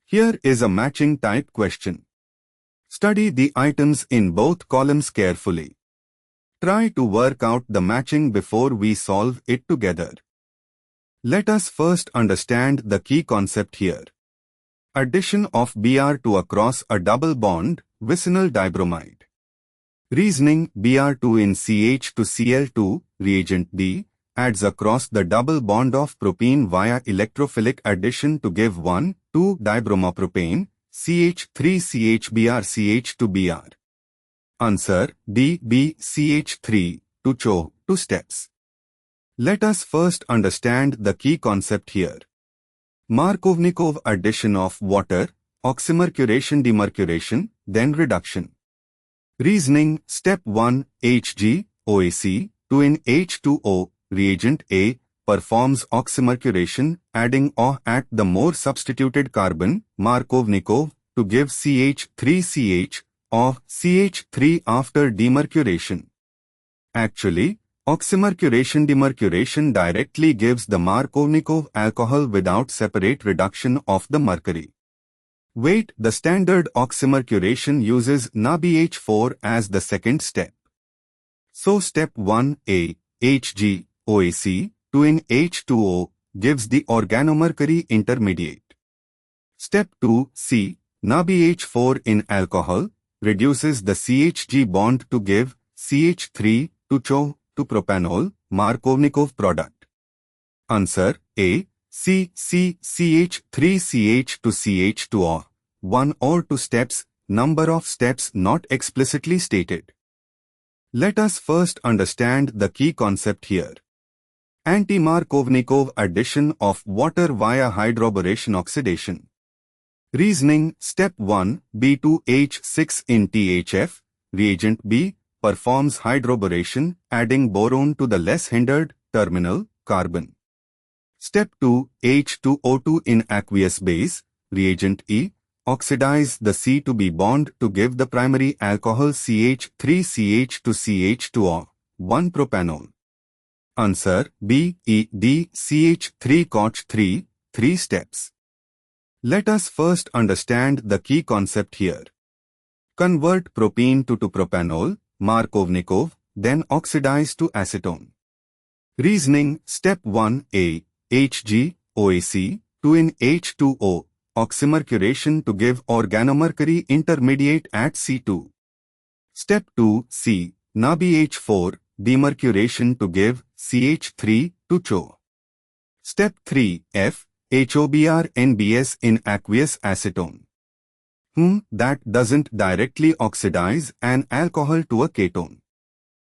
Here is a matching type question. Study the items in both columns carefully. Try to work out the matching before we solve it together. Let us first understand the key concept here. Addition of Br2 across a double bond, vicinal dibromide. Reasoning: Br2 in CH to Cl2, reagent D, adds across the double bond of propene via electrophilic addition to give 1,2-dibromopropane, CH3CHBr CH2Br. Answer: D, B, CH3, to CHO, 2 steps. Let us first understand the key concept here. Markovnikov addition of water, oxymercuration demercuration, then reduction. Reasoning: Step 1, Hg, OAC, 2 in H2O, reagent A, performs oxymercuration, adding O at the more substituted carbon, Markovnikov, to give CH3CH, or CH3 after demercuration. Actually, oxymercuration demercuration directly gives the Markovnikov alcohol without separate reduction of the mercury. Wait, the standard oxymercuration uses NaBH4 as the second step. So step 1a, Hg, OAC, 2 in H2O, gives the organomercury intermediate. Step 2c, NaBH4 in alcohol, reduces the CHG bond to give CH3 to CHO to propanol, Markovnikov product. Answer: A, C, CH3CH to CH2O. 1 or 2 steps, number of steps not explicitly stated. Let us first understand the key concept here. Anti-Markovnikov addition of water via hydroboration oxidation. Reasoning: Step 1, B2H6 in THF, reagent B, performs hydroboration, adding boron to the less hindered terminal carbon. Step 2, H2O2 in aqueous base, reagent E, oxidize the C to B bond to give the primary alcohol CH3CH to CH2O, 1-propanol. Answer: B, E, D, CH3COH3, 3 steps. Let us first understand the key concept here. Convert propene to 2-propanol, Markovnikov, then oxidize to acetone. Reasoning: Step 1a, Hg, OAC, 2 in H2O, oxymercuration to give organomercury intermediate at C2. Step 2c, NaBH4, demercuration to give CH3 to CHO. Step 3f, HOBr NBS in aqueous acetone. That doesn't directly oxidize an alcohol to a ketone.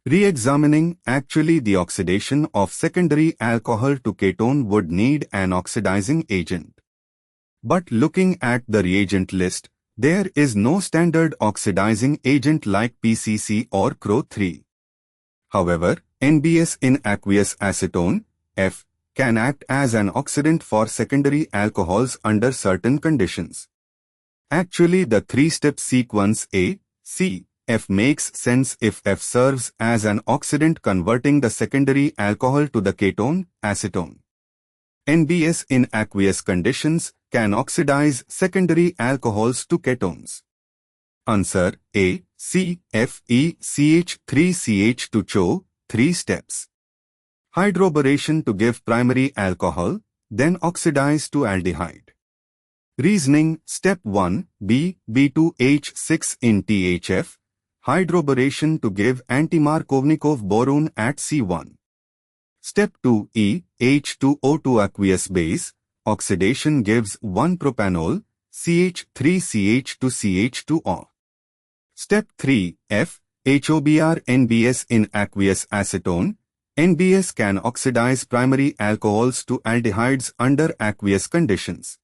Re-examining, actually the oxidation of secondary alcohol to ketone would need an oxidizing agent. But looking at the reagent list, there is no standard oxidizing agent like PCC or CRO3. However, NBS in aqueous acetone, F, can act as an oxidant for secondary alcohols under certain conditions. Actually, the 3-step sequence A, C, F makes sense if F serves as an oxidant converting the secondary alcohol to the ketone, acetone. NBS in aqueous conditions can oxidize secondary alcohols to ketones. Answer: A, C, F, E, CH3CH to CHO, 3 steps. Hydroboration to give primary alcohol, then oxidize to aldehyde. Reasoning: Step 1, B, B2H6 in THF, hydroboration to give anti-Markovnikov boron at C1. Step 2, E, H2O2 aqueous base, oxidation gives 1-propanol, CH3CH to CH2O. Step 3, F, HOBr NBS in aqueous acetone, NBS can oxidize primary alcohols to aldehydes under aqueous conditions.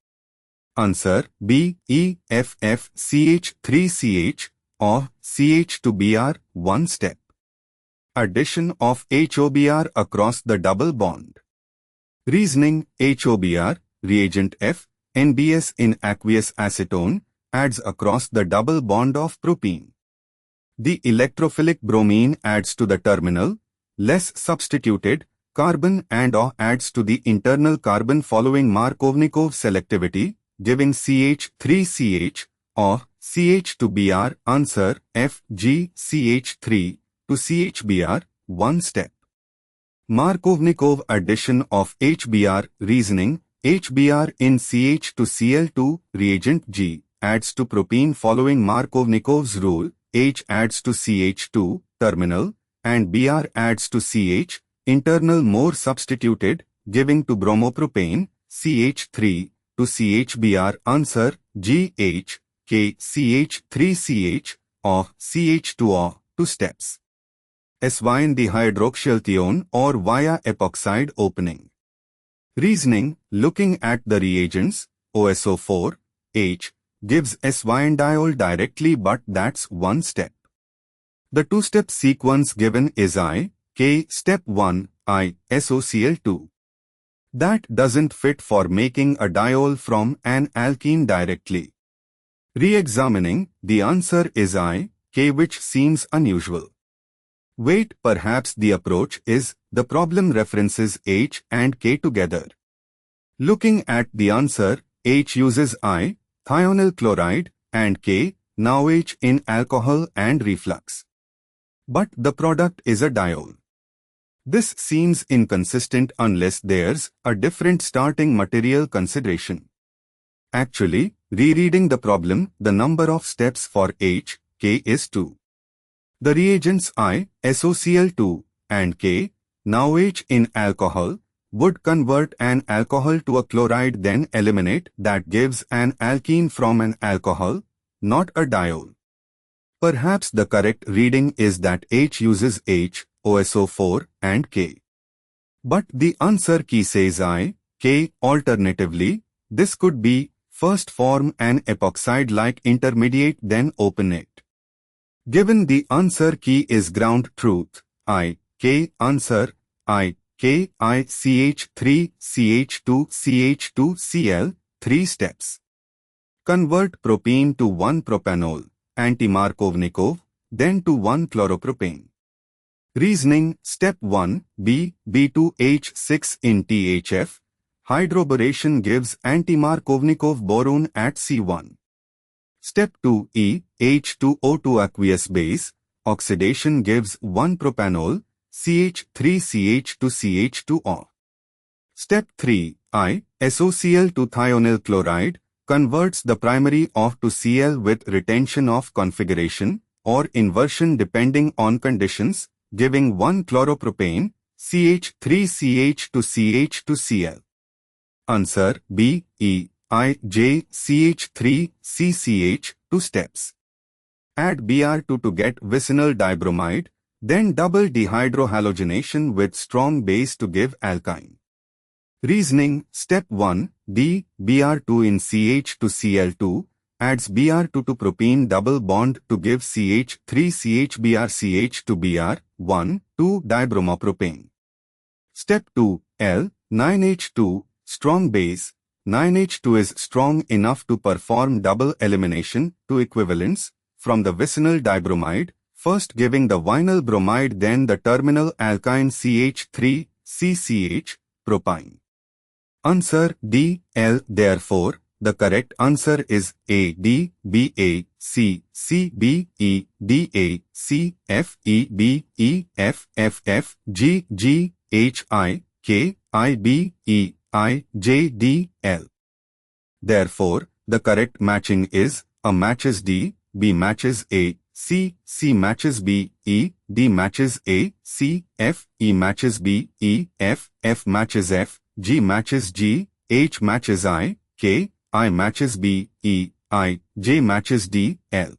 Answer: B, E, F, F, CH3CH or CH2Br, 1 step. Addition of HOBr across the double bond. Reasoning: HOBr, reagent F, NBS in aqueous acetone, adds across the double bond of propene. The electrophilic bromine adds to the terminal, less substituted, carbon and O adds to the internal carbon following Markovnikov selectivity, giving CH3CH or CH to Br. Answer FgCH3 to CHBr. 1 step. Markovnikov addition of HBr. Reasoning. HBr in CH to Cl2. Reagent G adds to propene following Markovnikov's rule. H adds to CH2 terminal and Br adds to CH internal, more substituted, giving to bromopropane CH3 to CHBr. Answer GH K CH3CH of CH2O. 2 steps. Swine dihydroxylthione or via epoxide opening. Reasoning. Looking at the reagents, OSO4, H gives S-viandiol directly, but that's 1 step. The 2-step sequence given is I, K, step 1, I, SOCl2. That doesn't fit for making a diol from an alkene directly. Re-examining, the answer is I, K, which seems unusual. Wait, perhaps the approach is the problem references H and K together. Looking at the answer, H uses I, thionyl chloride, and K, now H in alcohol and reflux. But the product is a diol. This seems inconsistent unless there's a different starting material consideration. Actually, rereading the problem, the number of steps for H, K is 2. The reagents I, SOCl2, and K, now H in alcohol, would convert an alcohol to a chloride, then eliminate. That gives an alkene from an alcohol, not a diol. Perhaps the correct reading is that H uses H, OSO4, and K. But the answer key says I, K. Alternatively, this could be first form an epoxide-like intermediate, then open it. Given the answer key is ground truth, I, K. Answer, I, K, I, CH3, CH2, CH2, Cl, 3 steps. Convert propene to 1-propanol, anti-Markovnikov, then to 1-chloropropane. Reasoning. Step 1, B, B2H6 in THF. Hydroboration gives anti-Markovnikov boron at C1. Step 2, E, H2O2 aqueous base. Oxidation gives 1-propanol, CH3CH to CH2O. Step 3, I, SOCl to thionyl chloride, converts the primary OH to Cl with retention of configuration or inversion depending on conditions, giving 1-chloropropane, CH3CH to CH2Cl. Answer B, E, I, J, CH3, CCH, 2 steps. Add Br2 to get vicinal dibromide, then double dehydrohalogenation with strong base to give alkyne. Reasoning. Step 1, D, Br2 in CH to Cl2, adds Br2 to propene double bond to give CH3CHBr CH to Br, 1, 2 dibromopropane. Step 2, L, 9H2, strong base. 9H2 is strong enough to perform double elimination to equivalents from the vicinal dibromide, first giving the vinyl bromide, then the terminal alkyne CH3, CCH, propyne. Answer D, L. Therefore, the correct answer is A, D, B, A, C, C, B, E, D, A, C, F, E, B, E, F, F, F, G, G, H, I, K, I, B, E, I, J, D, L. Therefore, the correct matching is A matches D, B matches A, C, C matches B, E, D matches A, C, F, E matches B, E, F, F matches F, G matches G, H matches I, K, I matches B, E, I, J matches D, L.